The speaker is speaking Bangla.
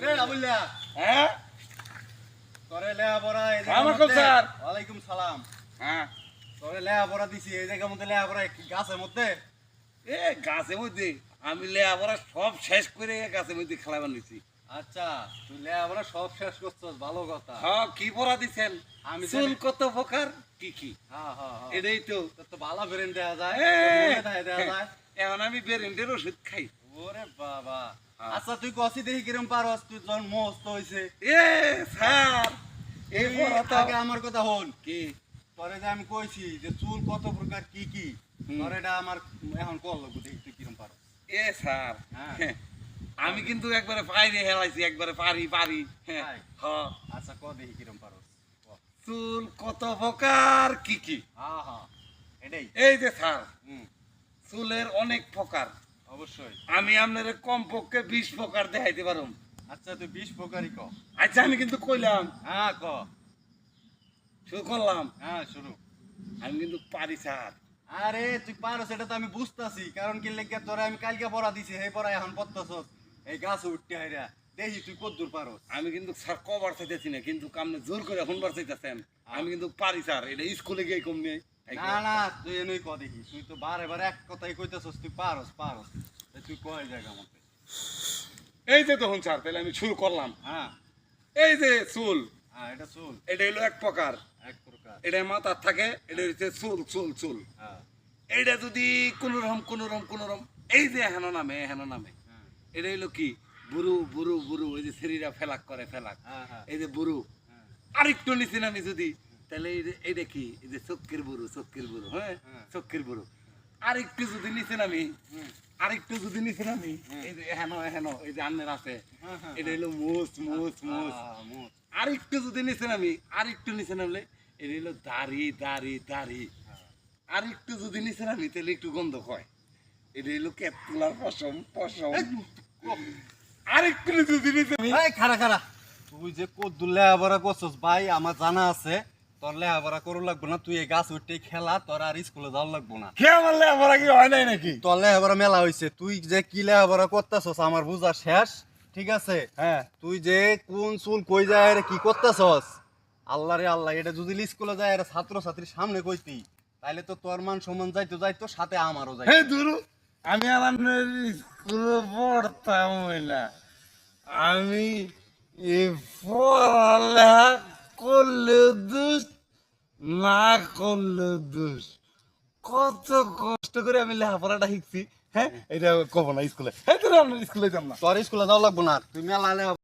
রে আবুল্লাহ হ্যাঁ তোরে লেয়াপড়া এই সালামালাইকুম স্যার। ওয়ালাইকুম সালাম। হ্যাঁ তোরে লেয়াপড়া দিছি এই জায়গার মধ্যে লেয়াপড়া গাছের মধ্যে। এ গাছের মধ্যে আমি লেয়াপড়া সব শেষ করে গাছের মধ্যে খেলা বানিয়েছি। আচ্ছা তুই লেয়াপড়া সব শেষ করছস, ভালো কথা। হ্যাঁ কি পড়া দিছেন? আমি চুল কত প্রকার কি কি হ্যাঁ হ্যাঁ হ্যাঁ। এটাই তো। তোর তো ভালো ব্রেন দেয়া যায়, এ, মনে থাকে দেয়া যায়। এখন আমি বেরেন্টের ওষুধ খাই। ওরে বাবা। হ্যাঁ। আচ্ছা তুই কষি দেখি কিরম পারস, তুই জন মস্ত হইছে। এ স্যার এই তুই পড়া তো আগে আমার কথা হন। কি তোরে যে আমি কইছি যে চুল কত প্রকার কি কি, তোর এটা আমার এখন কল লাগবে, দেখি তুই কিরম পারস। এ স্যার হ্যাঁ। আমি কিন্তু একবারে পারি হেলাইছি, একবারে পারি পারি। হ্যাঁ তাই? হ্যাঁ। আচ্ছা ক দেখি কিরম পারস। ক। চুল কত প্রকার কি কি হ্যাঁ হ্যাঁ এটাই। এই যে স্যার হুম চুলের অনেক প্রকার, অবশ্যই। আমি আপনার কমপক্ষে 20 প্রকার দেখাইতে পারুম। আচ্ছা তুই 20 প্রকারই ক। আচ্ছা আমি কিন্তু কইলাম, হ্যাঁ ক। শুরু করলাম, হ্যাঁ শুরু। আমি কিন্তু পারি স্যার। আরে তুই পারস এটা তো আমি বুঝতাছি, কারণ কি লেগে তোরে আমি কালকে পড়া দিছি, সেই পড়া এখন পড়তাছস এই গাছ উঠতে হাইরা, দেখি তুই কতদূর পারস। আমি কিন্তু স্যার কবার চাইতেছি না, কিন্তু আপনি জোর করে শুনবার চাইতেছেন। আমি কিন্তু পারি স্যার, এটা স্কুলে গিয়ে কম নেই। না না তুই এনেই ক দেখি, তুই তো বারে বারে এক কথাই কইতাছস তুই পারস পারস, তা তুই কয় জায়গা মতে। এই যে তখন স্যার, তাহলে আমি শুরু করলাম। হ্যাঁ এই যে চুল, হ্যাঁ এটা চুল এটা হলো এক প্রকার, এক প্রকার। এটা মাথার থাকে, এটা হচ্ছে চুল চুল চুল। হ্যাঁ এইটা যদি কোনোরকম এই যে হেন নামে হ্যাঁ এটা হইলো কি বুড়ু বুড়ু বুড়ু, ওই যে শরীরা ফেলাক করে ফেলাক, হ্যাঁ হ্যাঁ এই যে বুড়ু। হ্যাঁ আরেকটু নিচে নামি যদি, তাহলে এইটা কি, এই যে চক্কের বুড়ু হ্যাঁ হ্যাঁ। চক্কের বুড়ু। আরেকটু যদি নিচে নামি, হুম, আরেকটু যদি নিচে নামি, এই যে হেন এই যে আন্নের আছে, হ্যাঁ, হ্যাঁ, এটা হইলো মুস মুস মুস। মুখ। আরেকটু যদি নিচে নামি, আরেকটু নিচে নামলে এটা হইলো দাড়ি দাড়ি দাড়ি। আরেকটু যদি নিচে নামি তাহলে একটু গন্ধ হয়, এটা হইলো কেতুলার পশম পশম। আরেকটু যদি নিচে নামি, এই খারা খারা, তুই যে কদ্দুর লেহাপড়া করছস ভাই আমার জানা আছে, তোর লেহাপড়া করু লাগবো না, তুই এই গাছ উঠতে খেলা, তোর আর স্কুলে যাওয়া লাগবো না। খেয়ে মারলে আমার কি হয় নাই নাকি? তোর লেহাপড়া মেলা হইছে, তুই যে কি লেহাপড়া করতেছস আমার বুঝা শেষ, ঠিক আছে? হ্যাঁ তুই যে কোন চুল কই যায় রে কি করতেছস, আল্লাহ রে আল্লাহ, এটা যদি স্কুলে যায় রে ছাত্র ছাত্রীর সামনে কইতি, তাইলে তো তোর মান সম্মান যাইতো যাইতো, সাথে আমারও যাইতো। হে দুরু, আমি আর আপনার স্কুলে পড়তাম না, আমি এই পড়ালেখা করলে দোষ, না করলে দোষ। কত কষ্ট করে আমি লেখাপড়াটা শিখছি। হ্যাঁ এটা কব না স্কুলে, হ্যাঁ তোরা আপনার স্কুলে যাম না। তোর স্কুলে যাওয়া লাগবো না, তুই মেলা লেহা